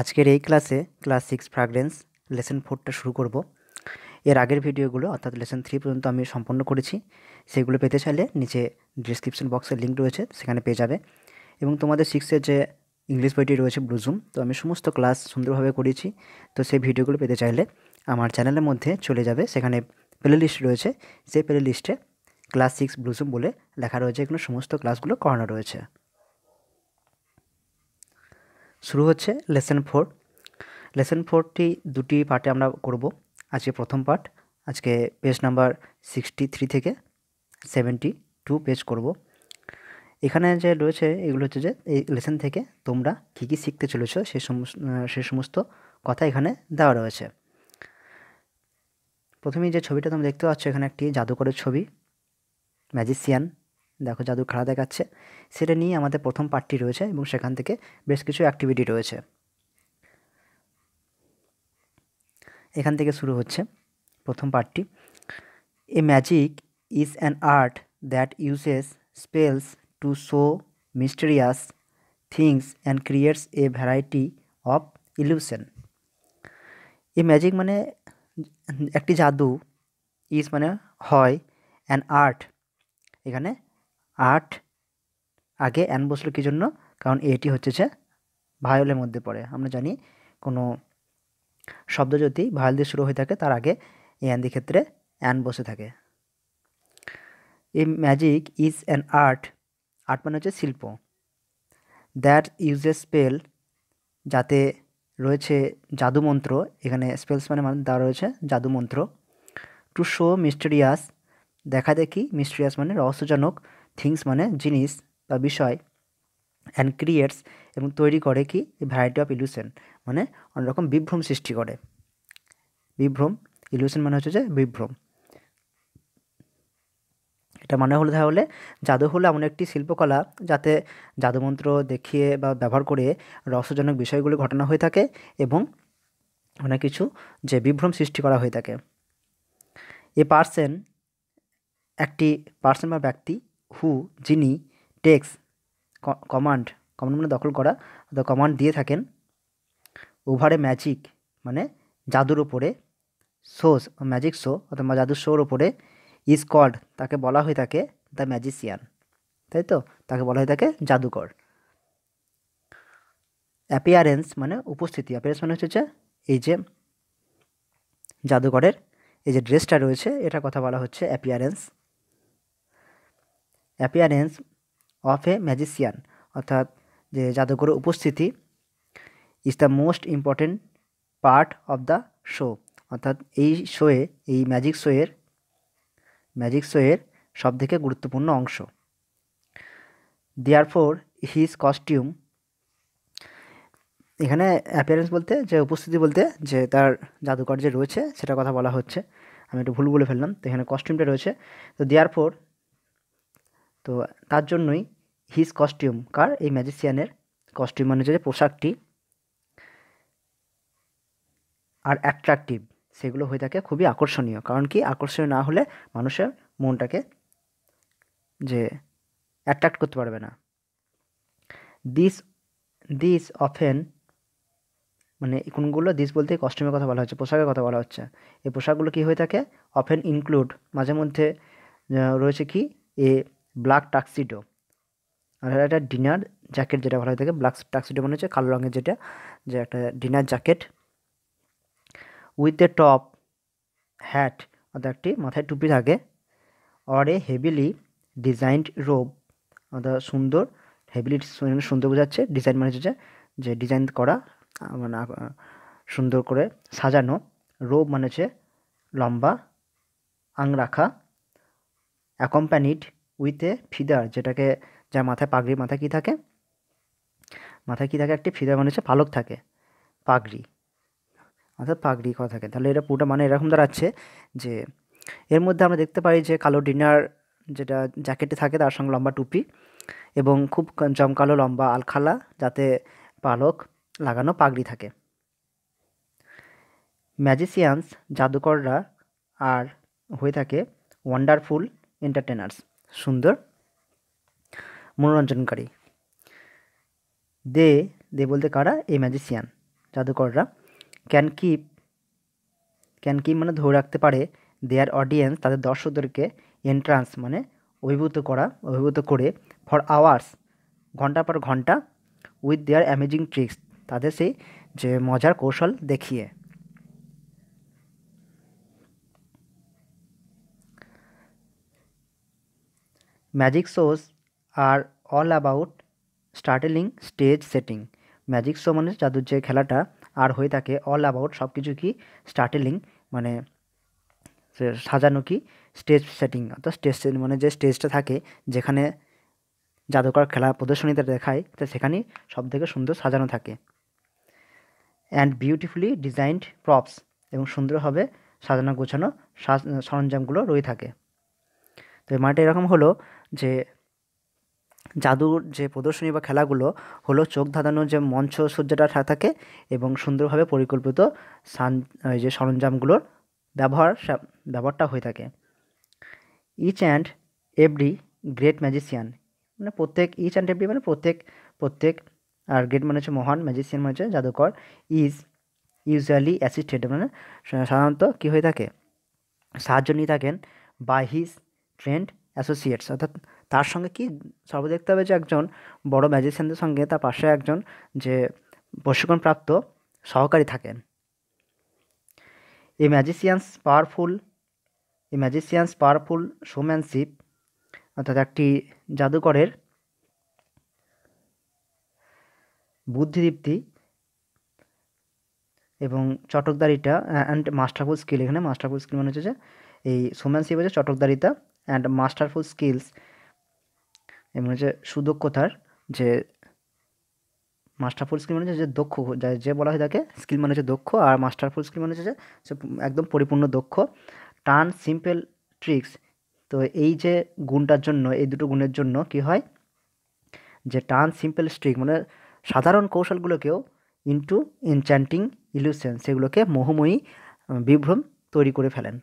আজকের এই ক্লাসে ক্লাস 6 ফ্র্যাগরেন্স লেসন 4টা শুরু করব। এর আগের ভিডিওগুলো অর্থাৎ লেসন 3 পর্যন্ত আমি সম্পন্ন করেছি। সেগুলো পেতে চাইলে নিচে ডেসক্রিপশন বক্সে লিঙ্ক রয়েছে, সেখানে পেয়ে যাবে। এবং তোমাদের 6-এর যে ইংলিশ বইটি রয়েছে ব্লুজুম, তো আমি সমস্ত ক্লাস সুন্দরভাবে করেছি। তো সেই ভিডিওগুলো পেতে চাইলে আমার চ্যানেলের মধ্যে চলে যাবে, সেখানে প্লে লিস্ট রয়েছে। সেই প্লে লিস্টে ক্লাস 6 ব্লুজুম বলে লেখা রয়েছে, এখানে সমস্ত ক্লাসগুলো করানো রয়েছে। শুরু হচ্ছে লেসন 4। লেসন 4টি দুটি পার্টে আমরা করব। আজকে প্রথম পার্ট, আজকে পেজ নাম্বার 63 থেকে 72 পেজ করব। এখানে যে রয়েছে এগুলো হচ্ছে যে এই লেসন থেকে তোমরা কী কী শিখতে চলেছো সে সমস্ত কথা এখানে দেওয়া রয়েছে। প্রথমেই যে ছবিটা তোমরা দেখতে পাচ্ছ, এখানে একটি জাদুকরের ছবি, ম্যাজিশিয়ান, দেখো জাদু খেলা দেখাচ্ছে। সেটা নিয়ে আমাদের প্রথম পার্টটি রয়েছে এবং সেখান থেকে বেশ কিছু অ্যাক্টিভিটি রয়েছে। এখান থেকে শুরু হচ্ছে প্রথম পার্টটি। A magic is an art that uses spells to show mysterious things and creates a variety of illusion. A magic মানে একটি জাদু, ইজ মানে হয়, অ্যান আর্ট, এখানে আর্ট আগে অ্যান বসলো কী জন্য? কারণ এটি হচ্ছে যে ভায়োলের মধ্যে পড়ে। আমরা জানি কোনো শব্দ যদি ভায়োল দিয়ে শুরু হয়ে থাকে তার আগে এই অ্যান দি ক্ষেত্রে অ্যান বসে থাকে। এ magic is an art, art মানে হচ্ছে শিল্প, দ্যাট ইউজেস স্পেল, যাতে রয়েছে জাদুমন্ত্র, এখানে স্পেলস মানে দেওয়া রয়েছে জাদুমন্ত্র, টু শো মিস্টেরিয়াস, দেখা দেখি, মিস্টেরিয়াস মানে রহস্যজনক, থিংস মানে জিনিস বা বিষয়, অ্যান্ড ক্রিয়েটস এবং তৈরি করে কি ভ্যারাইটি অফ ইলিউশন মানে অনেক রকম বিভ্রম সৃষ্টি করে। বিভ্রম, ইলিউশন মানে হচ্ছে যে বিভ্রম। এটা মানে হলো তাহলে জাদু হলো এমন একটি শিল্পকলা যাতে জাদুমন্ত্র দেখিয়ে বা ব্যবহার করে রহস্যজনক বিষয়গুলি ঘটনা হয়ে থাকে এবং অনেক কিছু যে বিভ্রম সৃষ্টি করা হয়ে থাকে। এ পার্সন, একটি পার্সন বা ব্যক্তি, হু যিনি, টেক্স কমান্ড, কমান্ড মানে দখল করা, কমান্ড দিয়ে থাকেন, ওভারে ম্যাজিক মানে জাদুর ওপরে, শোস ম্যাজিক শো অথবা জাদুর শোর ওপরে, ইজ কল্ড তাকে বলা হয়ে থাকে দ্য ম্যাজিশিয়ান, তাই তো, তাকে বলা হয়ে থাকে জাদুকর। অ্যাপিয়ারেন্স মানে উপস্থিতি, অ্যাপিয়ারেন্স মানে হচ্ছে যে এই যে জাদুকরের এই যে ড্রেসটা রয়েছে এটার কথা বলা হচ্ছে appearance. Appearance of A magician, অর্থাৎ যে জাদুকরের উপস্থিতি, is the most important part of the show, অর্থাৎ এই শোয়ে, এই ম্যাজিক শোয়ের সবথেকে গুরুত্বপূর্ণ অংশ। দেয়ারফোর হিজ কস্টিউম, এখানে অ্যাপিয়ারেন্স বলতে যে উপস্থিতি বলতে যে তার জাদুকর যে রয়েছে সেটা কথা বলা হচ্ছে, আমি একটু ভুল বলে ফেললাম, তো এখানে কস্টিউমটা রয়েছে, তো দেয়ারফোর, তো তার জন্যই হিজ কস্টিউম, কার? এই ম্যাজিশিয়ানের কস্টিউম মানে যে পোশাকটি, আর অ্যাট্রাকটিভ, সেগুলো হয়ে থাকে খুবই আকর্ষণীয়। কারণ কি আকর্ষণীয় না হলে মানুষের মনটাকে যে অ্যাট্রাক্ট করতে পারবে না। দিস দিস অফেন, মানে কোনগুলো? দিস বলতে কস্টিউমের কথা বলা হচ্ছে, পোশাকের কথা বলা হচ্ছে। এই পোশাকগুলো কী হয়ে থাকে? অফেন ইনক্লুড, মাঝে মধ্যে রয়েছে কি এ ব্ল্যাক টাক্সিডো, আর একটা ডিনার জ্যাকেট যেটা বলা হয়ে থাকে। ব্ল্যাক টাক্সিডো মানে হচ্ছে কালো রঙের যেটা, যে একটা dinner jacket, with a top hat, অর্থাৎ একটি মাথায় টুপি থাকে, or a heavily designed robe, অর্থাৎ সুন্দর, হেভিলি সুন্দর বোঝাচ্ছে, ডিজাইন মানে হচ্ছে যে ডিজাইন করা, মানে সুন্দর করে সাজানো, রোব মানে হচ্ছে লম্বা angrakha, accompanied with a feather, যেটাকে যার মাথায় পাগড়ি, মাথায় কী থাকে? মাথায় কী থাকে? একটি ফিদার মানে হচ্ছে পালক থাকে, পাগড়ি, অর্থাৎ পাগড়ি করা থাকে। তাহলে এটা পুরোটা মানে এরকম দাঁড়াচ্ছে যে এর মধ্যে আমরা দেখতে পাই যে কালো ডিনার যেটা জ্যাকেটে থাকে তার সঙ্গে লম্বা টুপি এবং খুব জমকালো লম্বা আলখালা, যাতে পালক লাগানো পাগড়ি থাকে। ম্যাজিশিয়ানস জাদুকররা আর হয়ে থাকে ওয়ান্ডারফুল এন্টারটেনার্স, সুন্দর মনোরঞ্জনকারী। দে বলতে কারা? এই ম্যাজিশিয়ান, জাদুকররা ক্যান কিপ মানে ধরে রাখতে পারে দেয়ার অডিয়েন্স, তাদের দর্শকদেরকে এন্ট্রান্স মানে অভিভূত করে ফর আওয়ার্স, ঘন্টার পর ঘন্টা, উইথ দেয়ার অ্যামেজিং ট্রিক্স, তাদের সেই যে মজার কৌশল দেখিয়ে। Magic shows are all about startling stage setting. Magic show মানে জাদুর যে খেলাটা আর হয়ে থাকে অল অ্যাবাউট সব কিছু কি, স্টার্টেলিং মানে সাজানো কি, স্টেজ সেটিং অর্থাৎ স্টেজ মানে যে স্টেজটা থাকে যেখানে জাদুকর খেলা প্রদর্শনীতে দেখায়, তো সেখানেই সব থেকে সুন্দর সাজানো থাকে। অ্যান্ড বিউটিফুলি ডিজাইনড প্রপস, এবং সুন্দরভাবে সাজানো গোছানো সরঞ্জামগুলো রয়ে থাকে। তো এই মানটা এরকম হলো যে জাদুর যে প্রদর্শনী বা খেলাগুলো হলো চোখ ধাঁধানোর যে মঞ্চসজ্জাটা থাকে এবং সুন্দরভাবে পরিকল্পিত যে সরঞ্জামগুলোর ব্যবহারটা হয়ে থাকে। Each and every great magician মানে ইচ অ্যান্ড এভরি মানে প্রত্যেক আর গ্রেট মানে হচ্ছে মহান, ম্যাজিশিয়ান মানে হচ্ছে জাদুকর, ইজ ইউজুয়ালি অ্যাসিস্টেড মানে সাধারণত কী হয়ে থাকে, সাহায্য নিয়ে থাকেন বাই হিজ ট্রেন্ড অ্যাসোসিয়েটস, অর্থাৎ তার সঙ্গে কি সর্বদা দেখতে হবে যে একজন বড় ম্যাজিশিয়ানদের সঙ্গে তার পাশে একজন যে প্রশিক্ষণপ্রাপ্ত সহকারী থাকেন। এ ম্যাজিশিয়ানস পাওয়ারফুল শোম্যানশিপ, অর্থাৎ একটি জাদুকরের বুদ্ধিদীপ্তি এবং চটকদারিটা অ্যান্ড মাস্টারফুল স্কিল, এখানে মাস্টারফুল স্কিল মানে হচ্ছে যে এই শোম্যানশিপ হচ্ছে চটকদারিতা, অ্যান্ড মাস্টারফুল স্কিলস এবং হচ্ছে সুদক্ষতার যে মাস্টারফুল স্কিল মানে হচ্ছে যে দক্ষ, যে বলা হয় তাকে স্কিল মানে হচ্ছে দক্ষ, আর মাস্টারফুল স্কিল মানে হচ্ছে যে একদম পরিপূর্ণ দক্ষ। টার্ন সিম্পল ট্রিক্স, তো এই যে গুণটার জন্য, এই দুটো গুণের জন্য কি হয় যে টার্ন সিম্পল ট্রিক মানে সাধারণ কৌশলগুলোকেও ইনটু এনচ্যান্টিং ইলিউশন, সেগুলোকে মোহময়ী বিভ্রম তৈরি করে ফেলেন।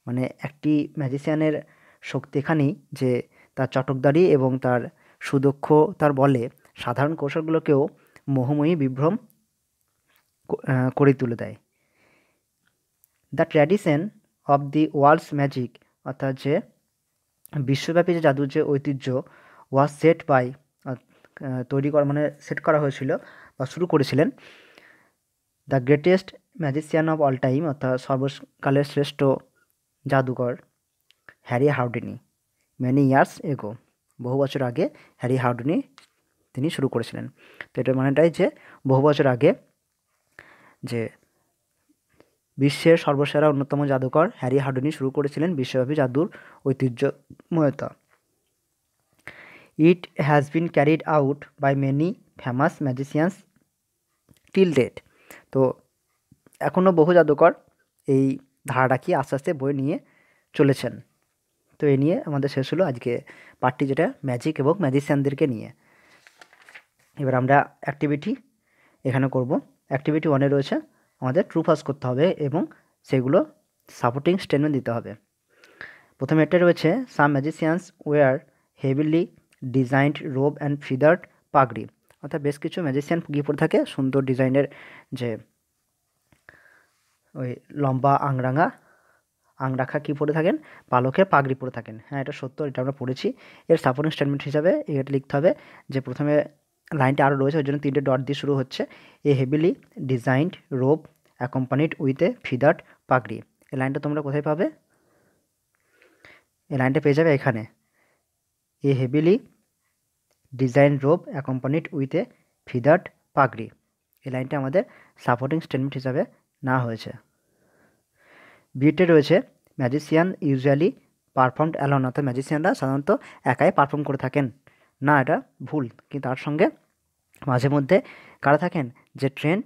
মানে একটি ম্যাজিশিয়ানের শক্তি এখানেই যে তার চটকদারি এবং তার সুদক্ষতার বলে সাধারণ কৌশলগুলোকেও মোহময়ী বিভ্রম করে তুলে দেয়। The tradition of the world's magic, অর্থাৎ যে বিশ্বব্যাপী যে জাদুর যে ঐতিহ্য ওয়াজ সেট বাই সেট করা হয়েছিল বা শুরু করেছিলেন the greatest magician of all time, অর্থাৎ সর্বকালের শ্রেষ্ঠ জাদুকর হ্যারি হাউডিনি, মেনি ইয়ার্স এগো, বহু বছর আগে হ্যারি হাউডিনি তিনি শুরু করেছিলেন। তো এটার মানেটাই যে বহু বছর আগে যে বিশ্বের সর্বসেরা অন্যতম জাদুকর হ্যারি হাউডিনি শুরু করেছিলেন বিশ্বব্যাপী জাদুর ঐতিহ্যময়তা। It has been carried out by many famous magicians till date, তো এখনও বহু জাদুকর এই ধারাটা কি আস্তে আস্তে বয়ে নিয়ে চলেছেন। তো এ নিয়ে আমাদের শেষ হলো আজকে পার্টটি, যেটা ম্যাজিক এবং ম্যাজিশিয়ানদেরকে নিয়ে। এবার আমরা অ্যাক্টিভিটি এখানে করব। অ্যাক্টিভিটি 1-এ রয়েছে আমাদের ট্রু ফলস করতে হবে এবং সেগুলো সাপোর্টিং স্টেটমেন্ট দিতে হবে। প্রথমে এটা রয়েছে some magicians wear heavily designed robe and feathered পাগড়ি, অর্থাৎ বেশ কিছু ম্যাজিশিয়ান গিয়ে পড়ে থাকে সুন্দর ডিজাইনের যে ওই লম্বা আংরাখা কী পরে থাকেন, পালকের পাগড়ি পরে থাকেন। হ্যাঁ, এটা সত্য, এটা আমরা পড়েছি। এর সাপোর্টিং স্টেটমেন্ট হিসাবে এটা লিখতে হবে যে প্রথমে লাইনটা আরও রয়েছে, ওই জন্য 3টে ডট দিয়ে শুরু হচ্ছে। A heavily designed robe accompanied with a feathered পাগড়ি, এই লাইনটা তোমরা কোথায় পাবে? এই লাইনটা পেয়ে যাবে এখানে, a heavily design robe accompanied with a feathered পাগড়ি, এই লাইনটা আমাদের সাপোর্টিং স্টেটমেন্ট হিসাবে নেওয়া হয়েছে। বিটে রয়েছে ম্যাজিশিয়ান ইউজুয়ালি পারফর্মড অ্যালন, অর্থাৎ ম্যাজিশিয়ানরা সাধারণত একাই পারফর্ম করে থাকেন না, এটা ভুল, কিন্তু তার সঙ্গে মাঝে মধ্যে কারা থাকেন, যে ট্রেন্ড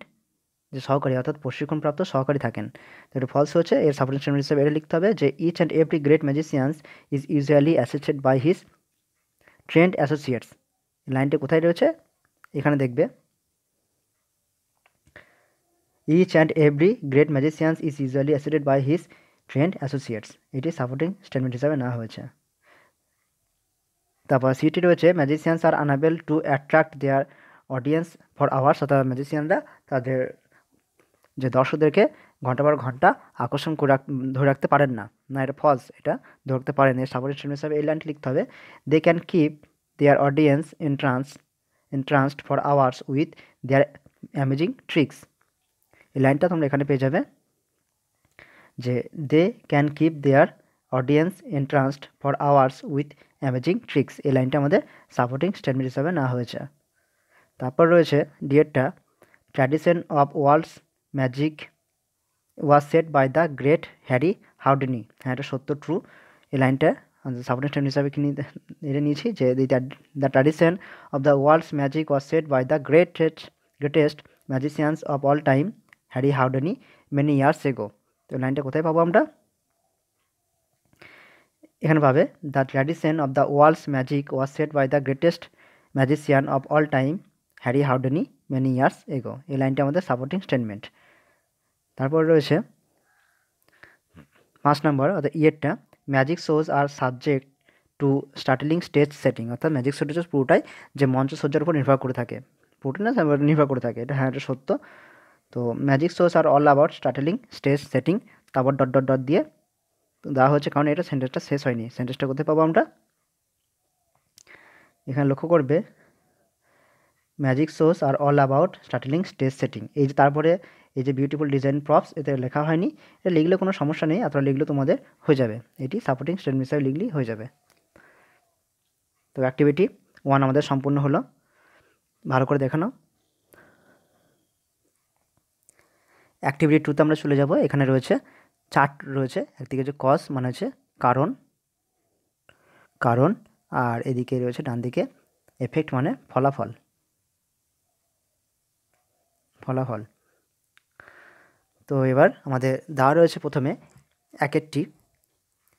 যে সহকারী অর্থাৎ প্রশিক্ষণপ্রাপ্ত সহকারী থাকেন। তো এটা ফলস হচ্ছে। এর সাপোর্টিং স্টেটমেন্ট হিসেবে এটা লিখতে হবে যে each and every great magicians is usually assisted by his trained associates, লাইনটি কোথায় রয়েছে এখানে দেখবে, each and every great magicians is usually assisted by his trained associates, এটি সাপোর্টিং স্টেটমেন্ট হিসাবে নেওয়া হয়েছে। তারপর সিটি রয়েছে magicians are unable to attract their audience for hours, অর্থাৎ ম্যাজিশিয়ানরা তাদের যে দর্শকদেরকে ঘন্টা পর ঘন্টা আকর্ষণ করে ধরে রাখতে পারেন না, না এটা ফলস, এটা ধরে রাখতে পারেন। এর সাপোর্টিং স্টেটমেন্ট হিসাবে এই লাইনটি লিখতে হবে, they can keep their audience entranced for hours with their amazing tricks. এই লাইনটা তোমরা এখানে পেয়ে যাবে যে they can keep their audience entranced for hours with amazing tricks. এই লাইনটা আমাদের সাপোর্টিং স্টেটমেন্ট হিসাবে নেওয়া হয়েছে। তারপর রয়েছে ডিএরটা, tradition of world's magic was set by the great Harry Houdini. হ্যাঁ, এটা সত্য, ট্রু। এই লাইনটা সাপোর্টিং স্টেটমেন্ট হিসাবে কি এটা নিয়েছি যে the tradition of the world's magic was set by the greatest magicians of all time Harry Houdini many years ago. তো লাইনটা কোথায় পাবো আমরা? এখানে পাবে, the tradition of the world's magic was set by the greatest magician of all time Harry Houdini many years ago. এই লাইনটা আমাদের সাপোর্টিং স্টেটমেন্ট। তারপর রয়েছে 5 নম্বর, অর্থাৎ ইয়েরটা, magic shows are subject to startling stage setting. অর্থাৎ ম্যাজিক শোটা পুরোটাই যে মঞ্চসজ্জার উপর নির্ভর করে থাকে, পুরোটাই না নির্ভর করে থাকে, এটা হ্যাঁ এটা সত্য। তো magic shows are all about startling stage setting, তারপর ডট ডট ডট দিয়ে দেওয়া হচ্ছে, কারণ এটা সেন্টেন্সটা শেষ হয়নি। সেন্টেন্সটা কোথায় পাবো আমরা? এখানে লক্ষ্য করবে, magic shows are all about startling stage setting. এই যে তারপরে এই যে বিউটিফুল ডিজাইন প্রপস, এতে লেখা হয়নি, এটা লিখলে কোনো সমস্যা নেই, এতটা লিখলে তোমাদের হয়ে যাবে, এটি সাপোর্টিং স্টেটমেন্ট হিসাবে লিখলেই হয়ে যাবে। তো অ্যাক্টিভিটি 1 আমাদের সম্পূর্ণ হলো, ভালো করে দেখানো। অ্যাক্টিভিটি 2তে আমরা চলে যাব। এখানে রয়েছে চার্ট রয়েছে, একদিকে যে কজ মানে হচ্ছে কারণ, আর এদিকে রয়েছে ডান দিকে এফেক্ট মানে ফলাফল। তো এবার আমাদের দেওয়া রয়েছে প্রথমে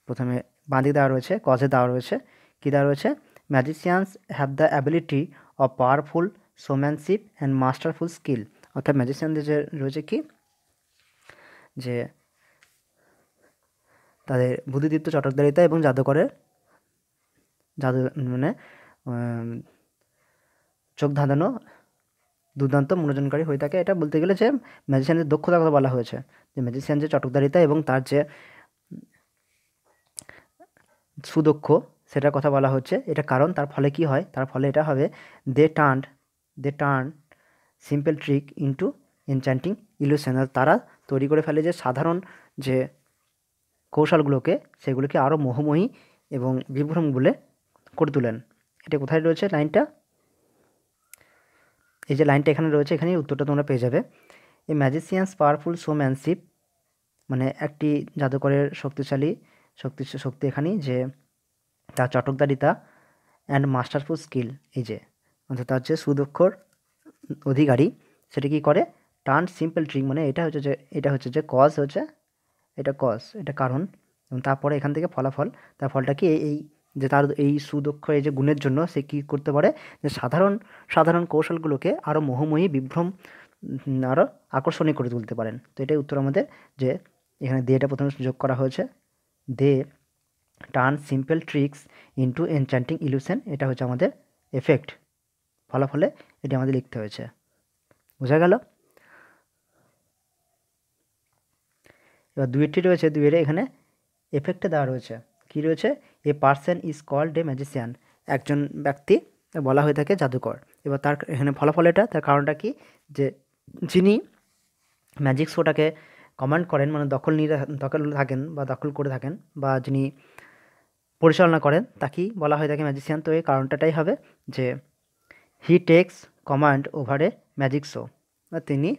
প্রথমে বাঁদিকে দেওয়া রয়েছে, কজে দেওয়া রয়েছে, কী দেওয়া রয়েছে, magicians have the ability of powerful showmanship and masterful skill. অর্থাৎ ম্যাজিশিয়ানদের যে রয়েছে কি, যে তাদের বুদ্ধিদীপ্ত চটকদারিতা এবং জাদু মানে চোখ ধাঁধানো দুর্দান্ত মনোরঞ্জনকারী হয়ে থাকে। এটা বলতে গেলে যে ম্যাজিশিয়ানদের দক্ষতার কথা বলা হয়েছে, যে ম্যাজিশিয়ান যে চটকদারিতা এবং তার যে সুদক্ষ সেটার কথা বলা হচ্ছে। এটা কারণ, তার ফলে কি হয়, তার ফলে এটা হবে, they turn simple trick into enchanting illusion. তারা তৈরি করে ফেলে যে সাধারণ যে কৌশলগুলোকে, সেগুলোকে আরও মোহময়ী এবং বিভ্রম বলে করে তোলেন। এটা কোথায় রয়েছে লাইনটা? এই যে লাইনটা এখানে রয়েছে, এখানেই উত্তরটা তোমরা পেয়ে যাবে। এই ম্যাজিশিয়ানস পাওয়ারফুল শোম্যানশিপ মানে একটি জাদুকরের শক্তি এখানেই যে তার চটকদারিতা অ্যান্ড মাস্টারফুল স্কিল, এই যে অর্থাৎ তার যে সুদক্ষর অধিকারী, সেটা কী করে, টার্ন সিম্পল ট্রিক মানে এটা হচ্ছে যে কজ হচ্ছে, এটা কারণ, এবং তারপরে এখান থেকে ফলাফল। তার ফলটা কি, এই যে তার এই সুদক্ষ এই যে গুণের জন্য সে কী করতে পারে, যে সাধারণ কৌশলগুলোকে আরও মোহময়ী বিভ্রম আরও আকর্ষণীয় করে তুলতে পারেন। তো এটাই উত্তর আমাদের, যে এখানে এটা প্রথমে যোগ করা হয়েছে, they turn simple tricks into enchanting illusion. এটা হচ্ছে আমাদের এফেক্ট, ফলাফলে এটি আমাদের লিখতে হয়েছে। বোঝা গেল? এবার দুইটি রয়েছে, দুইয়ের এখানে এফেক্টে দেওয়া রয়েছে, কি রয়েছে, a person is called a magician. একজন ব্যক্তি বলা হয়ে থাকে জাদুকর। এবার তার এখানে ফলাফল এটা, তার কারণটা কি, যে যিনি ম্যাজিক শোটাকে কমান্ড করেন মানে দখল করে থাকেন বা যিনি পরিচালনা করেন, তাকেই বলা হয়ে থাকে ম্যাজিশিয়ান। তো এই কারণটাই হবে যে he takes command over a magic show, তিনি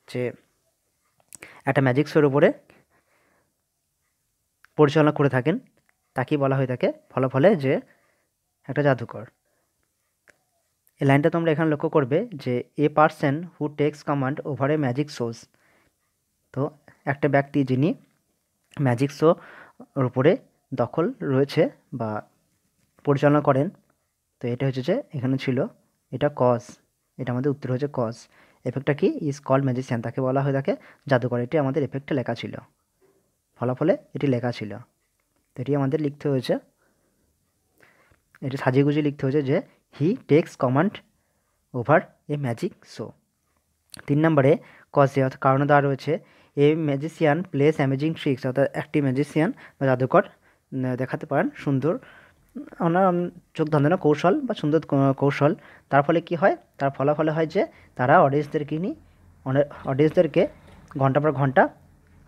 যে একটা ম্যাজিক শোর উপরে পরিচালনা করে থাকেন, তাকেই বলা হয়ে থাকে ফলাফলে যে একটা জাদুকর। এই লাইনটা তোমরা এখানে লক্ষ্য করবে যে a person who text command over a magic shows. তো একটা ব্যক্তি যিনি ম্যাজিক শো ওর উপরে দখল রয়েছে বা পরিচালনা করেন। তো এটা হচ্ছে যে এখানে ছিল এটা কজ, এটা আমাদের উত্তর হচ্ছে কজ। এফেক্টটা কি, ইজ কল্ড ম্যাজিশিয়ান, তাকে বলা হয়ে থাকে জাদুকর। এটি আমাদের এফেক্টে লেখা ছিল, ফলাফলে এটি লেখা ছিল। তো এটি আমাদের লিখতে হয়েছে, এটি সাজিয়ে গুজিয়ে লিখতে হয়েছে যে he takes command over a magic show. 3 নম্বরে কজে অর্থাৎ কারণে দেওয়া রয়েছে এ ম্যাজিশিয়ান প্লেস অ্যামেজিং ট্রিক্স, অর্থাৎ একটি ম্যাজিশিয়ান বা জাদুকর দেখাতে পারেন সুন্দর ওনার চোখ ধাঁধানো কৌশল বা সুন্দর কৌশল। তার ফলে কি হয়, তার ফলাফলে হয় যে তারা অডিয়েন্সদেরকে ঘন্টা পর ঘন্টা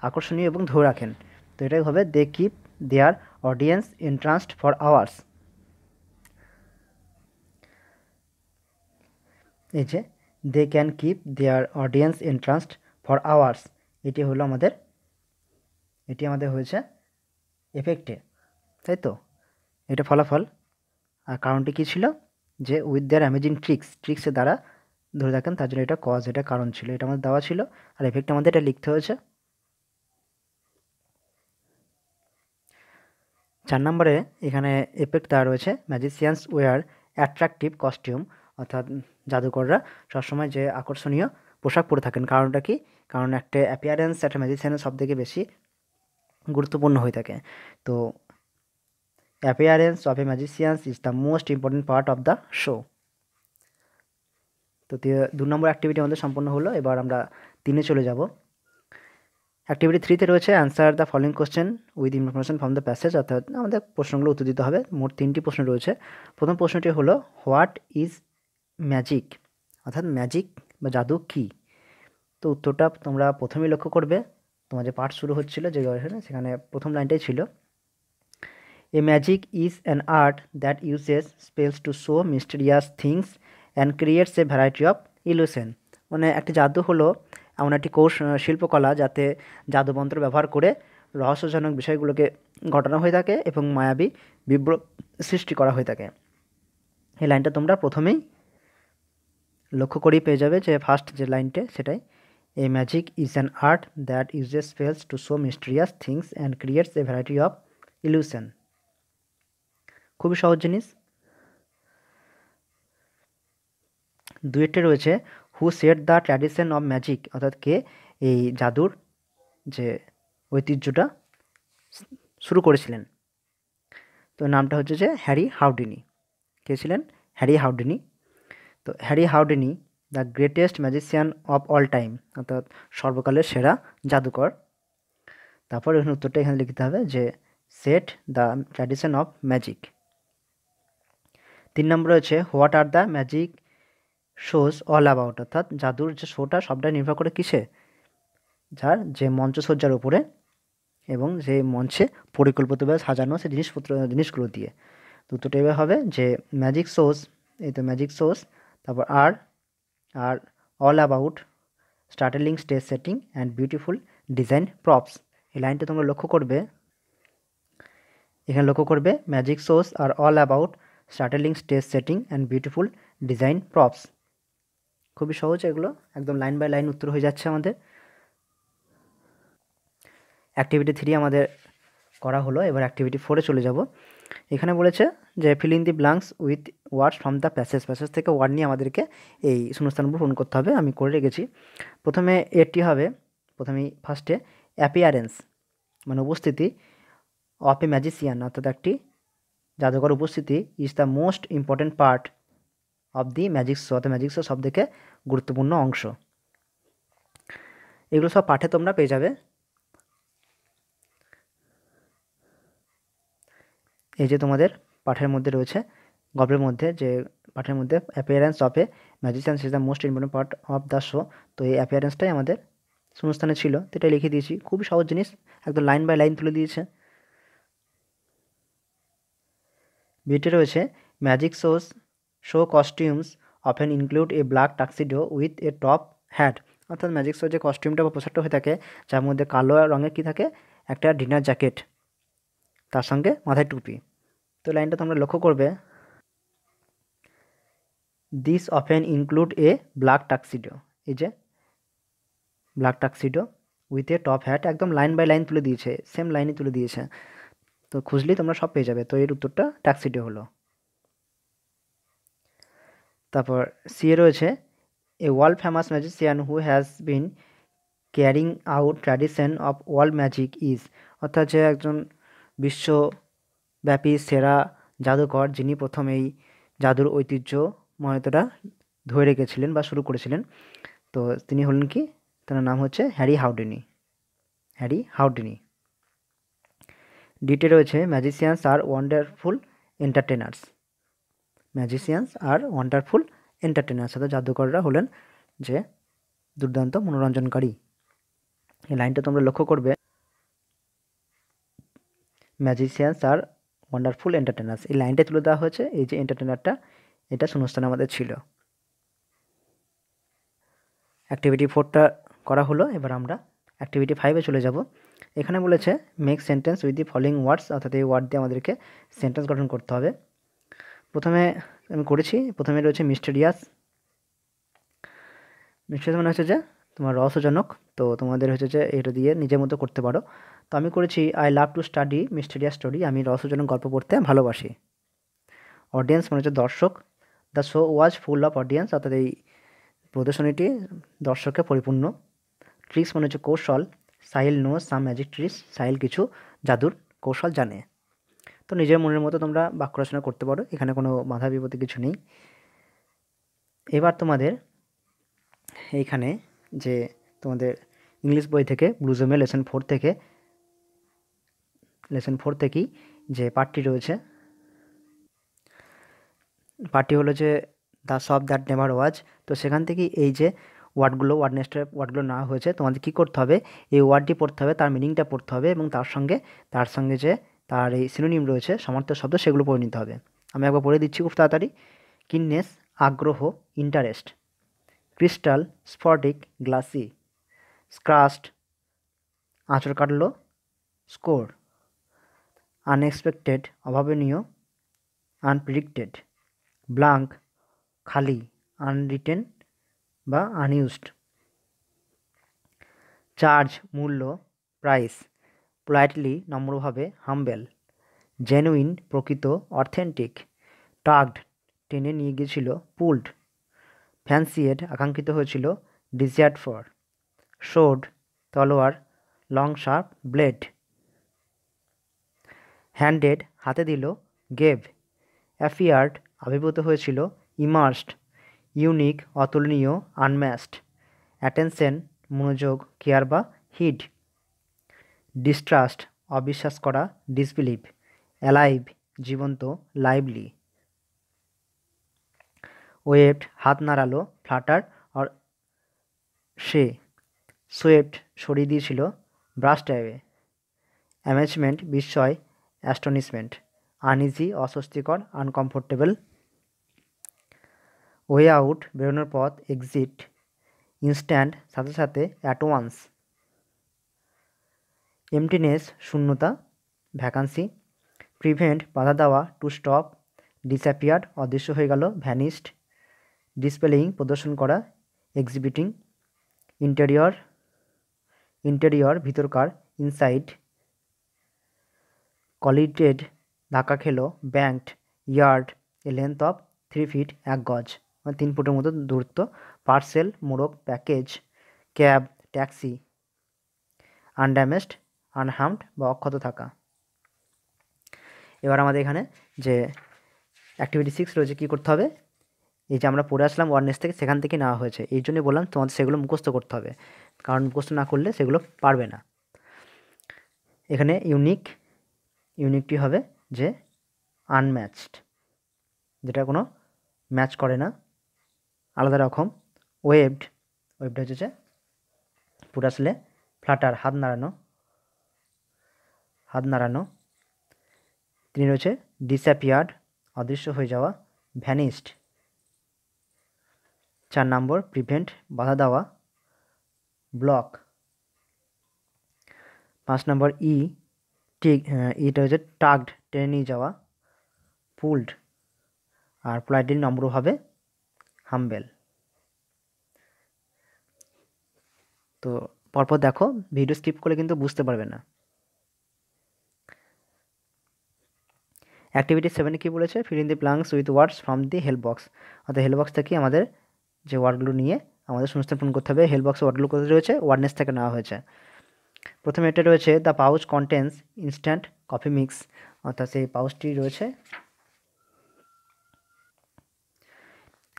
আকর্ষণীয় এবং ধরে রাখেন। তো এটাই হবে they keep their audience interest for hours. এই যে they can keep their audience interest for hours, এটি আমাদের হয়েছে এফেক্টে, তাই তো? এটা ফলাফল। আর কারণটি কী ছিল, যে উইথ দেয়ার অ্যামেজিং ট্রিক্সের দ্বারা ধরে রাখেন, তার জন্য এটা কজ, এটা কারণ ছিল, এটা আমাদের দেওয়া ছিল। আর এফেক্ট আমাদের এটা লিখতে হয়েছে। 4 নম্বরে এখানে এফেক্ট দেওয়া রয়েছে ম্যাজিশিয়ানস ওয়্যার অ্যাট্রাকটিভ কস্টিউম, অর্থাৎ জাদুকররা সবসময় যে আকর্ষণীয় পোশাক পরে থাকেন। কারণটা কি? কারণ একটা অ্যাপিয়ারেন্স একটা ম্যাজিশিয়ানের সবথেকে বেশি গুরুত্বপূর্ণ হয়ে থাকে। তো appearance of A magicians is the most important part of the show. তো 2 নম্বর অ্যাক্টিভিটি আমাদের সম্পন্ন হলো। এবার আমরা 3-এ চলে যাব। অ্যাক্টিভিটি 3-তে রয়েছে answer the following question with information from the passage, অর্থাৎ আমাদের প্রশ্নগুলো উত্তর দিতে হবে। মোট 3টি প্রশ্ন রয়েছে। প্রথম প্রশ্নটি হলো হোয়াট ইজ ম্যাজিক, অর্থাৎ ম্যাজিক বা জাদু কী? তো উত্তরটা তোমরা প্রথমেই লক্ষ্য করবে, তোমার যে পাঠ শুরু হচ্ছিল যে সেখানে প্রথম লাইনটাই ছিল এ magic is an art that uses spells to show mysterious things and creates a variety of illusion. মানে একটি জাদু হলো এমন একটি শিল্পকলা যাতে জাদুমন্ত্র ব্যবহার করে রহস্যজনক বিষয়গুলোকে ঘটানো হয়ে থাকে এবং মায়াবী বিভ্রম সৃষ্টি করা হয়ে থাকে। এই লাইনটা তোমরা প্রথমেই লক্ষ্য করেই পেয়ে যাবে, যে ফার্স্ট যে লাইনটা সেটাই, a magic is an art that uses spells to show mysterious things and creates a variety of illusion. খুবই সহজ জিনিস। 2-তে রয়েছে who set the tradition of magic, অর্থাৎ কে এই জাদুর যে ঐতিহ্যটা শুরু করেছিলেন। তো নামটা হচ্ছে যে হ্যারি হাউডিনি। কে ছিলেন? Harry Houdini. তো Harry Houdini the greatest magician of all time, অর্থাৎ সর্বকালের সেরা জাদুকর। তারপর এখানে উত্তরটা এখানে লিখতে হবে যে set the tradition of magic. 3 নম্বর রয়েছে what are the magic shows all about, অর্থাৎ জাদুর যে শোটা সবটাই নির্ভর করে কিসে, যার যে মঞ্চসজ্জার উপরে এবং যে মঞ্চে পরিকল্পিতভাবে সাজানো সে জিনিসগুলো দিয়ে। তো উত্তরটা এবার হবে যে ম্যাজিক শোজ, এই তো ম্যাজিক শোজ, তারপর are all about startling stage setting and beautiful design props. এই লাইনটা তোমরা লক্ষ্য করবে, এখানে লক্ষ্য করবে magic shows are all about startling stage setting and beautiful design props. খুবই সহজ, এগুলো একদম লাইন বাই লাইন উত্তর হয়ে যাচ্ছে আমাদের। অ্যাক্টিভিটি 3 আমাদের করা হলো। এবার অ্যাক্টিভিটি 4-এ চলে যাব। এখানে বলেছে যে fill in the blanks with words from the passage থেকে ওয়ার্ড নিয়ে আমাদেরকে এই শূন্যস্থানগুলো পূরণ করতে হবে। আমি করে রেখেছি। প্রথমে এটি হবে, প্রথমেই ফার্স্টে অ্যাপিয়ারেন্স মানে উপস্থিতি অফ এ ম্যাজিশিয়ান, অর্থাৎ একটি জাদুকর উপস্থিতি is the most important part of the magic show, অর্থাৎ ম্যাজিক শো সবথেকে গুরুত্বপূর্ণ অংশ। এগুলো সব পাঠে তোমরা পেয়ে যাবে। এই যে তোমাদের পাঠের মধ্যে রয়েছে, গল্পের মধ্যে যে পাঠের মধ্যে appearance of A magician is the most important part of the show. তো এই অ্যাপিয়ারেন্সটাই আমাদের শূন্যস্থানে ছিল, তো এটাই লিখে দিয়েছি। খুবই সহজ জিনিস, একদম লাইন বাই লাইন তুলে দিয়েছে। বিটে রয়েছে magic show costumes often include a black tuxedo with a top hat, অর্থাৎ ম্যাজিক শো যে কস্টিউমটা বা পোশাকটা হয়ে থাকে যার মধ্যে কালো রঙের কী থাকে, একটা ডিনার জ্যাকেট, তার সঙ্গে মাথায় টুপি। তো লাইনটা তোমরা লক্ষ্য করবে, this often include a black tuxedo, এই যে black tuxedo with a top hat, একদম লাইন বাই লাইন তুলে দিয়েছে, সেম লাইনে তুলে দিয়েছে। তো খুঁজলেই তোমরা সব পেয়ে যাবে। তো এর উত্তরটা টাক্সিডো হলো। তারপর সি রয়েছে a world famous magician who has been carrying out tradition of world magic is, অর্থাৎ যে একজন বিশ্বব্যাপী সেরা জাদুকর যিনি প্রথম এই জাদুর ঐতিহ্যময়তাটা ধরে রেখেছিলেন বা শুরু করেছিলেন, তো তিনি হলেন কি, তার নাম হচ্ছে হ্যারি হাউডিনি। ডিতে রয়েছে ম্যাজিশিয়ানস আর ওয়ান্ডারফুল এন্টারটেনার্স, অর্থাৎ জাদুকররা হলেন যে দুর্দান্ত মনোরঞ্জনকারী। এই লাইনটা তোমরা লক্ষ্য করবে, ম্যাজিশিয়ানস আর ওয়ান্ডারফুল এন্টারটেনার্স, এই লাইনটা তুলে দেওয়া হয়েছে। এই যে এন্টারটেনারটা, এটা শূন্যস্থানে আমাদের ছিল। অ্যাক্টিভিটি 4টা করা হলো, এবার আমরা অ্যাক্টিভিটি 5-এ চলে যাব। এখানে বলেছে make sentence with the following words, অর্থাৎ এই ওয়ার্ড দিয়ে আমাদেরকে সেন্টেন্স গঠন করতে হবে। প্রথমে আমি করেছি, প্রথমে রয়েছে মিস্টেরিয়াস মানে হচ্ছে যে তোমার রহস্যজনক। তো তোমাদের হচ্ছে যে এটা দিয়ে নিজের মতো করতে পারো। তো আমি করেছি I love to study mysterious story, আমি রহস্যজনক গল্প পড়তে ভালোবাসি। অডিয়েন্স মানে হচ্ছে দর্শক। The show was full of audience, অর্থাৎ এই প্রদর্শনীটি দর্শকে পরিপূর্ণ। ট্রিক্স মানে হচ্ছে কৌশল। সাহিল নোজ সাম ম্যাজিক ট্রিক্স, সাহিল কিছু জাদুর কৌশল জানে। তো নিজের মনের মতো তোমরা বাক্য রচনা করতে পারো, এখানে কোনো বাধা বিপত্তি কিছু নেই। এবার তোমাদের এইখানে যে তোমাদের ইংলিশ বই থেকে ব্লুজমে লেসন 4 থেকেই যে পার্টটি রয়েছে, পার্টটি হলো যে the shop that never was. তো সেখান থেকেই এই যে ওয়ার্ডনেস্টের ওয়ার্ডগুলো নেওয়া হয়েছে। তোমাদের কী করতে হবে, এই ওয়ার্ডটি পড়তে হবে, তার মিনিংটা পড়তে হবে, এবং তার সঙ্গে যে তার এই সিনোনিম রয়েছে সমার্থক শব্দ, সেগুলো পড়ে নিতে হবে। আমি একবার পড়ে দিচ্ছি খুব তাড়াতাড়ি। কিননেস আগ্রহ, ইন্টারেস্ট। ক্রিস্টাল স্ফটিক গ্লাসি। স্ক্রাস্ট আঁচড় কাটলো, স্কোর। আনএক্সপেক্টেড অভাবনীয়, আনপ্রেডিক্টেড। ব্লাঙ্ক খালি, আনরিটেন বা আনইউজড। চার্জ মূল্য, প্রাইস। পোলাইটলি নম্রভাবে, হাম্বেল। জেনুইন প্রকৃত, অথেন্টিক। টাগড টেনে নিয়ে গিয়েছিল, পুলড। ফ্যান্সিয়েড আকাঙ্ক্ষিত হয়েছিল, ডিজায়ার্ড ফর। শোড তলোয়ার, লং শার্প ব্লেড। হ্যান্ডেড হাতে দিল, গেভ। অ্যাফিয়ার্ড আবির্ভূত হয়েছিল, ইমার্সড। ইউনিক অতুলনীয়, আনম্যাচড। অ্যাটেনশন মনোযোগ, কেয়ার বা হিড। ডিস্ট্রাস্ট অবিশ্বাস করা, ডিসবিলিভ। অ্যালাইভ জীবন্ত, লাইভলি। ওয়েভড হাত নাড়ালো, ফ্লাটার অর সে। সোয়েপ্ট সরিয়ে দিয়েছিল, ব্রাস্ট অ্যাওয়ে। অ্যামেজমেন্ট বিস্ময়, অ্যাস্টনিশমেন্ট। আনইজি অস্বস্তিকর, আনকমফোর্টেবল। ওয়ে আউট বেরোনোর পথ, এক্সিট। ইনস্ট্যান্ট সাথে সাথে, অ্যাট ওয়ান্স। এমটিনেস শূন্যতা, ভ্যাকান্সি। প্রিভেন্ট বাধা দেওয়া, টু স্টপ। ডিসঅ্যাপিয়ার্ড অদৃশ্য হয়ে গেল, ভ্যানিশড। ডিসপ্লেইং প্রদর্শন করা, এক্সিবিটিং। ইন্টেরিয়র ভিতরকার, ইনসাইড। কলিডেড ধাক্কা খেলো, banged. Yard a length of 3 feet 1 গজ, মানে 3 ফুটের মতো দূরত্ব। পার্সেল মোড়ক, package. Cab taxi. Undamaged unharmed বা অক্ষত থাকা। এবার আমাদের এখানে যে অ্যাক্টিভিটি 6 রয়েছে, কী করতে হবে, এই যে আমরা পড়ে আসলাম ওয়ার্ডনেস থেকে, সেখান থেকে নেওয়া হয়েছে, এই জন্যই বললাম তোমাদের সেগুলো মুখস্থ করতে হবে, কারণ মুখস্থ না করলে সেগুলো পারবে না। এখানে ইউনিকটি হবে যে আনম্যাচড, যেটা কোনো ম্যাচ করে না, আলাদা রকম। ওয়েভড হচ্ছে যে পুরো আসলে ফ্লাটার, হাত নাড়ানো। তিনি রয়েছে ডিসঅ্যাপিয়ার্ড অদৃশ্য হয়ে যাওয়া, ভ্যানিশড। 4 নম্বর প্রিভেন্ট বাধা দেওয়া, ব্লক। 5 নম্বর ইটা হচ্ছে টাগড টেনে নিয়ে যাওয়া, পুলড। আর পোলাইটলি নম্বর হবে, হাম্বেল। তো পরপর দেখো, ভিডিও স্কিপ করলে কিন্তু বুঝতে পারবে না। অ্যাক্টিভিটি 7 কী বলেছে, fill in the blanks with words from the help box, অর্থাৎ হেল্প বক্স থেকে আমাদের যে ওয়ার্ডগুলো নিয়ে আমাদের শূন্যস্থান পূরণ করতে হবে। হেল্প বক্সে ওয়ার্ডগুলো কোথায় রয়েছে, ওয়ার্ডনেস থেকে নেওয়া হয়েছে। প্রথমে এটা রয়েছে the pouch contains instant coffee mix, অর্থাৎ সেই পাউচটি রয়েছে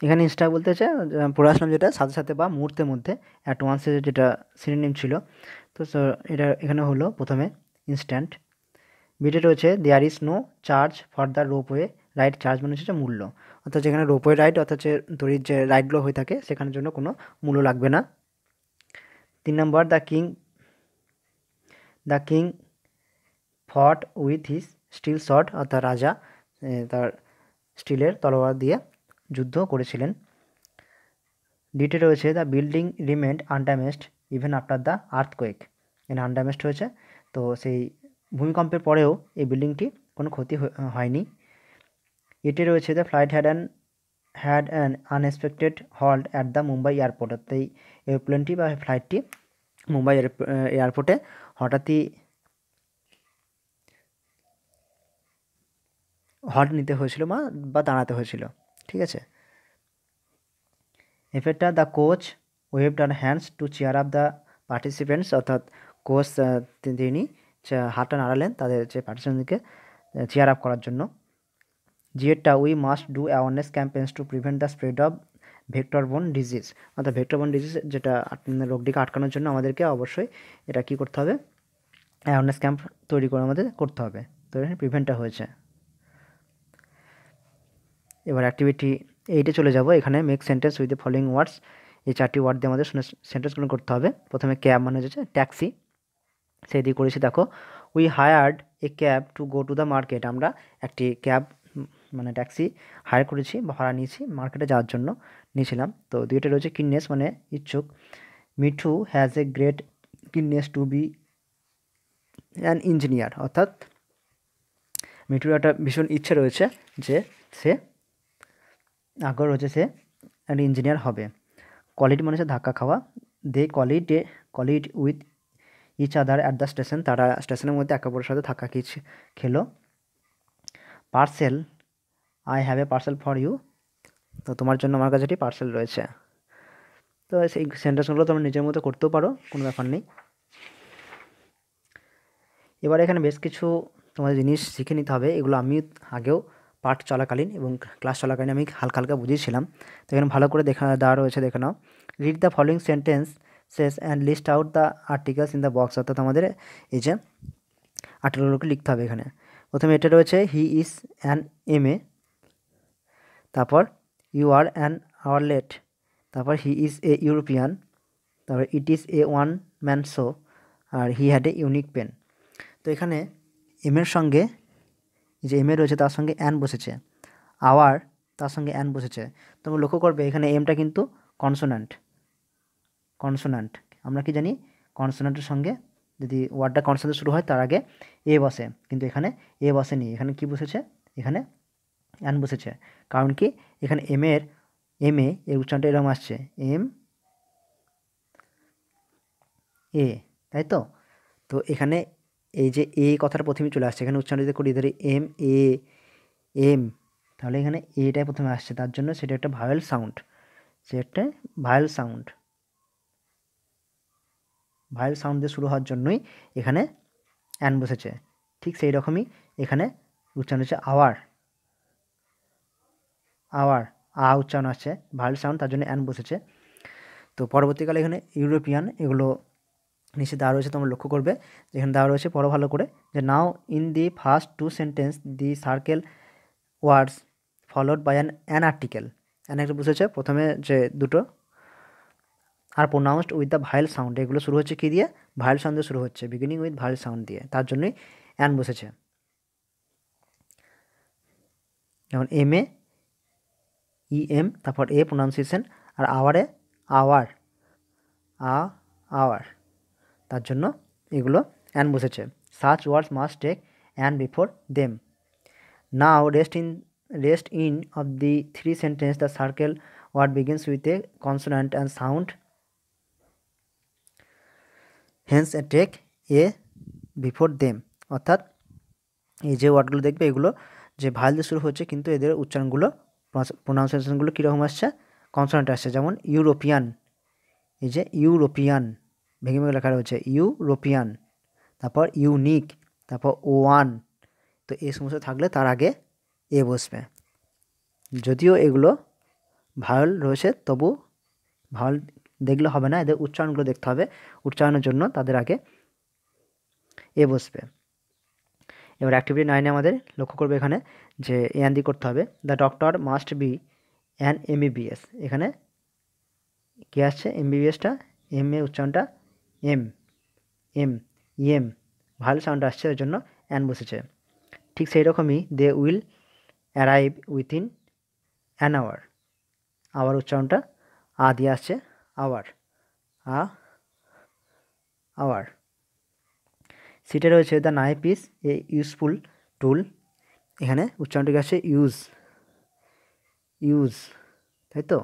এখানে ইনস্ট্যান্ট বলতে হচ্ছে পড়ে আসলাম যেটা সাথে সাথে বা মুহূর্তের মধ্যে, অ্যাট ওয়ান্সের যেটা সিনোনিম ছিল। তো এটা এখানে হলো প্রথমে ইনস্ট্যান্ট। বিটে রয়েছে there is no charge for the ropeway ride. Charge মানে হচ্ছে মূল্য, অর্থাৎ যেখানে রোপওয়ে রাইড অর্থাৎ যে দড়ির যে রাইডগুলো হয়ে থাকে সেখানের জন্য কোনো মূল্য লাগবে না। 3 নম্বর দ্য কিং ফট উইথ হিজ স্টিল শট, অর্থাৎ রাজা তার স্টিলের তলোয়ার দিয়ে যুদ্ধ করেছিলেন। ডিটে রয়েছে the building remained undamaged even after the earthquake. এখানে আনড্যামেজড হয়েছে, তো সেই ভূমিকম্পের পরেও এই বিল্ডিংটি কোনো ক্ষতি হয়নি। এতে রয়েছে the flight had an unexpected halt at the Mumbai airport, অর্থাৎ এই এরোপ্লেনটি বা ফ্লাইটটি মুম্বাই এয়ারপোর্টে হঠাৎই হল্ট নিতে হয়েছিল বা দাঁড়াতে হয়েছিল। ঠিক আছে। এফেক্টার the coach waved our hands to cheer up the participants, অর্থাৎ কোচ তিনি হাতটা নাড়ালেন তাদের যে পার্টিসিপেন্টকে চেয়ার আপ করার জন্য। জিএটা we must do awareness campaigns to prevent the spread of vectorborne disease, অর্থাৎ ভেক্টরবোর্ন ডিজিজ যেটা রোগটিকে আটকানোর জন্য আমাদেরকে অবশ্যই এটা কী করতে হবে, অ্যাওয়ারনেস ক্যাম্প তৈরি করে আমাদের করতে হবে। তো এখানে প্রিভেন্টটা হয়েছে। এবার অ্যাক্টিভিটি 8-এ চলে যাব। এখানে make sentence with the following words, এই 4টি ওয়ার্ড দিয়ে আমাদের সেন্টেন্সগুলো করতে হবে। প্রথমে ক্যাব মানে হচ্ছে ট্যাক্সি, সেই দিয়ে করেছি দেখো। We hired a cab to go to the market, আমরা একটি ক্যাব মানে ট্যাক্সি হায়ার করেছি বা ভাড়া নিয়েছি মার্কেটে যাওয়ার জন্য নিয়েছিলাম। তো দুইটা রয়েছে কিননেস মানে ইচ্ছুক। Mithu has a great keenness to be an engineer, অর্থাৎ মিঠুর একটা ভীষণ ইচ্ছে রয়েছে যে সে আগ্রহ রয়েছে সে একটা ইঞ্জিনিয়ার হবে। কলিড মানে হচ্ছে ধাক্কা খাওয়া। They collide with each other at the station, তারা স্টেশনের মধ্যে একে অপরের সাথে ধাক্কা খেলো। Parcel, I have a parcel for you, তো তোমার জন্য আমার কাছে একটি পার্সেল রয়েছে। তো সেই সেন্টেন্সগুলো তোমরা নিজের মতো করতেও পারো, কোনো ব্যাপার নেই। এবার এখানে বেশ কিছু তোমাদের জিনিস শিখে নিতে হবে, এগুলো আমি আগেও পাঠ চলাকালীন এবং ক্লাস চলাকালীন আমি হালকা হালকা বুঝিয়েছিলাম। তো এখানে ভালো করে দেওয়া রয়েছে, দেখে নাও। Read the following sentences and list out the articles in the box, অর্থাৎ আমাদের এই যে আর্টিকেলগুলোকে লিখতে হবে এখানে। প্রথমে এটা রয়েছে হি ইজ অ্যান MA, তারপর ইউ আর অ্যান আওয়ারলেট, তারপর হি ইজ এ ইউরোপিয়ান, তারপর it is a one man show, আর he had a unique pen. তো এখানে এর সঙ্গে যে এম এ রয়েছে তার সঙ্গে অ্যান বসেছে, আওয়ার তার সঙ্গে অ্যান বসেছে। তোমরা লক্ষ্য করবে এখানে এমটা কিন্তু কনসোনান্ট। আমরা কি জানি, কনসোনান্টের সঙ্গে যদি ওয়ার্ডটা কনসোনান্ট শুরু হয় তার আগে এ বসে, কিন্তু এখানে এ বসেনি। এখানে কি বসেছে, এখানে অ্যান বসেছে। কারণ কি, এখানে এম এ এর উচ্চারণটা এরকম আসছে MA, তাই তো। তো এখানে এই যে এ কথাটা প্রথমে চলে আসছে, এখানে উচ্চারণ যদি করি ধরি এম, তাহলে এখানে এটাই প্রথমে আসছে, তার জন্য সেটা একটা ভাওয়েল সাউন্ড, ভাওয়েল সাউন্ড দিয়ে শুরু হওয়ার জন্যই এখানে অ্যান বসেছে। ঠিক সেই রকমই এখানে উচ্চারণ হচ্ছে আওয়ার, উচ্চারণ আসছে ভাওয়েল সাউন্ড, তার জন্য অ্যান বসেছে। তো পরবর্তীকালে এখানে ইউরোপিয়ান এগুলো নিচে দেওয়া রয়েছে, তোমরা লক্ষ্য করবে যেখানে দেওয়া রয়েছে পড়ো ভালো করে, যে now in the first 2 sentence the circle words followed by an article. An একটা বসেছে প্রথমে যে দুটো, are pronounced with the vowel sound, এগুলো শুরু হচ্ছে কী দিয়ে, ভায়েল সাউন্ড দিয়ে শুরু হচ্ছে, বিগিনিং উইথ ভায়েল সাউন্ড দিয়ে, তার জন্যই অ্যান বসেছে। যেমন MA EM, তারপর এ প্রোনাউন্সিয়েশন, আর আওয়ার, তার জন্য এগুলো অ্যান বসেছে। Such words must take an before them. Now rest in of the 3 sentence the circle word begins with a consonant and sound, hence a take a before them. অর্থাৎ এই যে ওয়ার্ডগুলো দেখবে এগুলো যে ভায়েল দিয়ে শুরু হচ্ছে, কিন্তু এদের উচ্চারণগুলো প্রোনাউন্সিয়েশনগুলো কীরকম আসছে, কনসোনান্ট আসছে। যেমন ইউরোপিয়ান, এই যে ইউরোপিয়ান ভেঙে ভেঙে লেখা রয়েছে ইউরোপিয়ান, তারপর ইউনিক, তারপর ওয়ান। তো এই সমস্ত থাকলে তার আগে এ বসবে, যদিও এগুলো ভাওয়েল রয়েছে, তবু ভাওয়েল দেখলে হবে না, এদের উচ্চারণগুলো দেখতে হবে। উচ্চারণের জন্য তাদের আগে এ বসবে। এবার অ্যাক্টিভিটি 9 আমাদের লক্ষ্য করবে এখানে যে এন দিয়ে করতে হবে। The doctor must be an MBBS. এখানে কী আসছে? এমবিবিএসটা এম এর উচ্চারণটা এম এম এম ভালো সাউন্ড আসছে, ওই জন্য অ্যান বসেছে। ঠিক সেই রকমই they will arrive within an hour. Hour উচ্চারণটা আ দিয়ে আসছে, আওয়ার আ আওয়ার। সিটে রয়েছে the knife is a useful tool. এখানে উচ্চারণটি আসছে ইউজ ইউজ, তাই তো?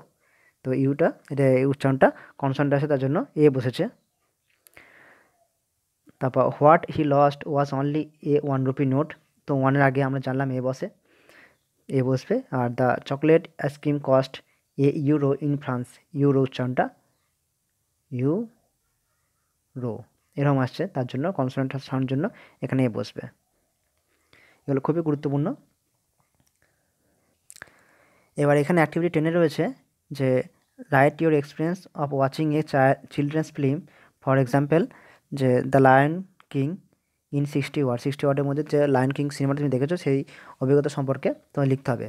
তো ইউটা এটা এই উচ্চারণটা কনসোনেন্ট আছে, তার জন্য এ বসেছে। তারপর what he lost was only a 1 rupee note. তো 1-এর আগে আমরা জানলাম এ বসে, এ বসবে। Are the chocolate ice cream cost A euro in France. Euro উচ্চারণটা ইউরো এরকম আসছে, তার জন্য কনসোনেন্ট সাউন্ড জন্য এখানে এ বসবে। এগুলো খুবই গুরুত্বপূর্ণ। এবার এখানে অ্যাক্টিভিটি 10-এ রয়েছে যে write your experience of watching a children's film, for example যে the Lion King in 60 word. 60 ওয়ার্ডের মধ্যে যে লায়ন কিং সিনেমাটা তুমি দেখেছো সেই অভিজ্ঞতা সম্পর্কে তোমায় লিখতে হবে।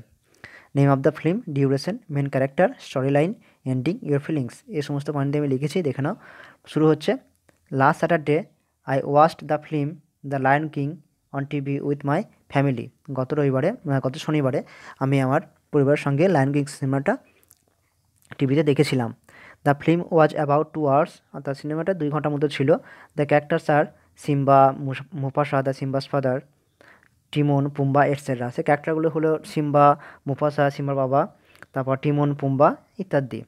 Name of the film, duration, main character, story line, ending, your feelings. এই সমস্ত পয়েন্ট আমি লিখেছি, দেখে নাও। শুরু হচ্ছে last Saturday I watched the film The Lion King on TV with my family. গত শনিবারে আমি আমার পরিবারের সঙ্গে লায়ন কিং সিনেমাটা টিভিতে দেখেছিলাম। The film was about 2 hours. অর্থাৎ সিনেমাটা 2 ঘন্টার মতো ছিল। The characters are Simba, Mufasa the Simba's father, Timon, Pumbaa etcetera. সে ক্যারেক্টারগুলো হলো সিম্বা, মুফাসা সিম্বার বাবা, তারপর টিমন, পুম্বা ইত্যাদি।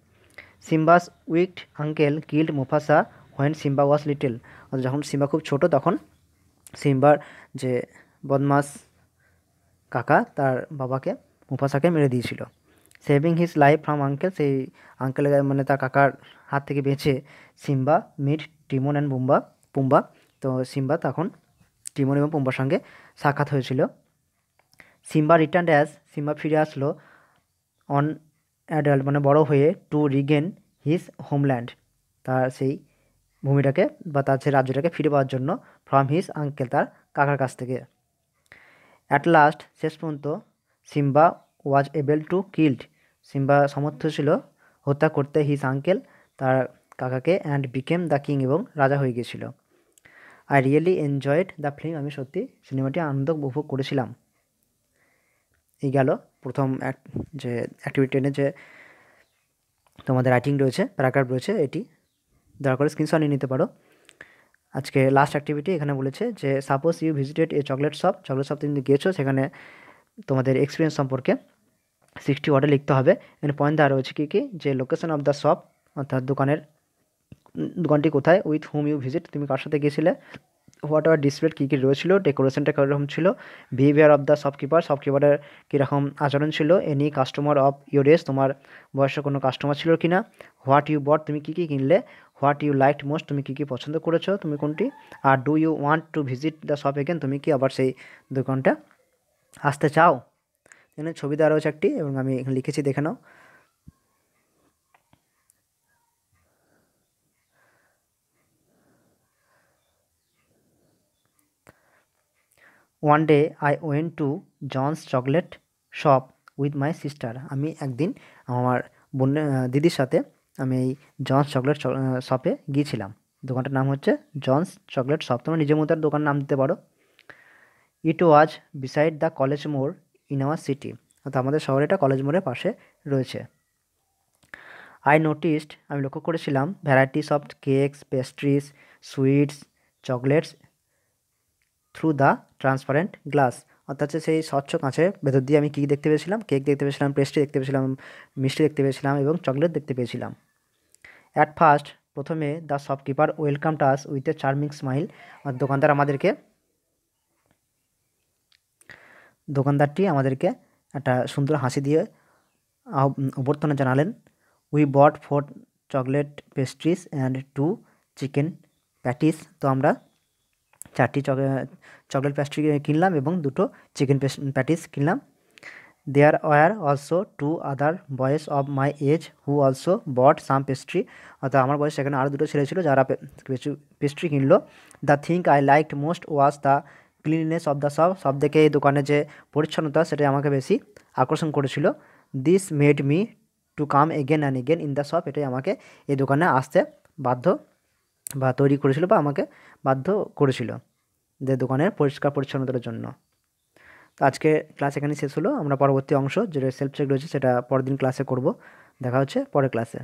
Simba's wicked uncle killed Mufasa when Simba was little. যখন সিম্বা খুব ছোট তখন সিম্বার যে বদমাস কাকা তার বাবাকে, মুফাসাকে মেরে দিয়েছিল। Saving his life from uncle, সেই আঙ্কেলের মানে তার কাকার হাত থেকে বেঁচে সিম্বা মিট টিমন অ্যান্ড পুম্বা। তো সিম্বা তখন টিমন এবং পুম্বার সঙ্গে সাক্ষাৎ হয়েছিল। সিম্বা রিটার্ন অ্যাজ, সিম্বা ফিরে আসলো অন অ্যাডাল্ট মানে বড় হয়ে, টু রিগেন হিজ হোমল্যান্ড, তার সেই ভূমিটাকে বা তার সেই রাজ্যটাকে ফিরে পাওয়ার জন্য, ফ্রম হিজ আঙ্কেল তার কাকার কাছ থেকে। অ্যাট লাস্ট শেষ পর্যন্ত Simba was able to killed, Simba সমর্থ ছিল হত্যা করতে হিজ আঙ্কেল তার কাকাকে, অ্যান্ড বিকেম দ্য কিং এবং রাজা হয়ে গিয়েছিল। I really enjoyed the film, আমি সত্যি সিনেমাটি আনন্দ উপভোগ করেছিলাম। এই গেল প্রথম যে অ্যাক্টিভিটি 10-এ যে তোমাদের রাইটিং রয়েছে, প্যারাগ্রাফ রয়েছে, এটি দয়া করে স্ক্রিনশট নিয়ে নিতে পারো। আজকে লাস্ট অ্যাক্টিভিটি এখানে বলেছে যে suppose you visited a chocolate shop তুমি গিয়েছো, সেখানে তোমাদের এক্সপিরিয়েন্স সম্পর্কে 60 ওয়ার্ডে লিখতে হবে। এখানে পয়েন্ট দেওয়া রয়েছে কী কী, যে লোকেশন অফ দ্য শপ অর্থাৎ দোকানটি কোথায়, উইথ হুম ইউ ভিজিট তুমি কার সাথে গিয়েছিলে, হোয়াট আর ডিসপ্লে কী কী রয়েছিল, ডেকোরেশনটা কীরকম ছিল, বিহেভিয়ার অফ দ্য শপকিপারের কীরকম আচরণ ছিল, any customer of your age তোমার বয়সে কোনো কাস্টমার ছিল কি না, হোয়াট ইউ বট তুমি কী কী কিনলে, হোয়াট ইউ লাইকড মোস্ট তুমি কী কী পছন্দ করেছো, তুমি কোনটি, আর do you want to visit the shop again তুমি কি আবার সেই দোকানটা আসতে চাও। এখানে ছবি দেওয়া রয়েছে একটি এবং আমি এখানে লিখেছি, দেখে নাও। One day I went to John's chocolate shop with my sister. আমি একদিন আমার দিদির সাথে আমি এই জনস চকলেট শপে গিয়েছিলাম। দোকানটার নাম হচ্ছে জনস চকলেট শপ, তোমরা নিজের মতো দোকানের নাম দিতে পারো। ইট ওয়াজ বিসাইড দ্য কলেজ মোড় ইন আওয়ার সিটি, অর্থাৎ আমাদের শহরে এটা কলেজ মোড়ের পাশে রয়েছে। আই নোটিসড আমি লক্ষ্য করেছিলাম varieties of cakes, pastries, sweets, chocolates through the transparent glass, অর্থাৎ সেই স্বচ্ছ কাঁচের ভেতর দিয়ে আমি কী দেখতে পেয়েছিলাম, কেক দেখতে পেয়েছিলাম, পেস্ট্রি দেখতে পেয়েছিলাম, মিষ্টি দেখতে পেয়েছিলাম এবং চকলেট দেখতে পেয়েছিলাম। অ্যাট ফার্স্ট প্রথমে দ্য শপকিপার ওয়েলকাম টাস উইথ এ চার্মিং স্মাইল, দোকানদারটি আমাদেরকে একটা সুন্দর হাসি দিয়ে অভ্যর্থনা জানালেন। We bot 4 chocolate pastries and 2 chicken patties, তো আমরা 4টি চকলেট পেস্ট্রি কিনলাম এবং 2টো চিকেন প্যাটিস কিনলাম। There were also two other boys of my age who also bought some pastry. অর্থাৎ আমার বয়স সেখানে আরও দুটো ছেলে ছিল যারা পেস্ট্রি কিনলো। The think I liked most was the cleanness of the shop. সব থেকে এই দোকানে যে পরিচ্ছন্নতা সেটাই আমাকে বেশি আকর্ষণ করেছিল। This made me to come again and again in the shop. এটাই আমাকে এই দোকানে আসতে বাধ্য বা তৈরি করেছিল বা আমাকে বাধ্য করেছিল যে দোকানের পরিষ্কার পরিচ্ছন্নতার জন্য। তো আজকে ক্লাস এখানেই শেষ হলো। আমরা পরবর্তী অংশ যেটা সেলফ চেক রয়েছে সেটা পরের দিন ক্লাসে করব। দেখা হচ্ছে পরের ক্লাসে।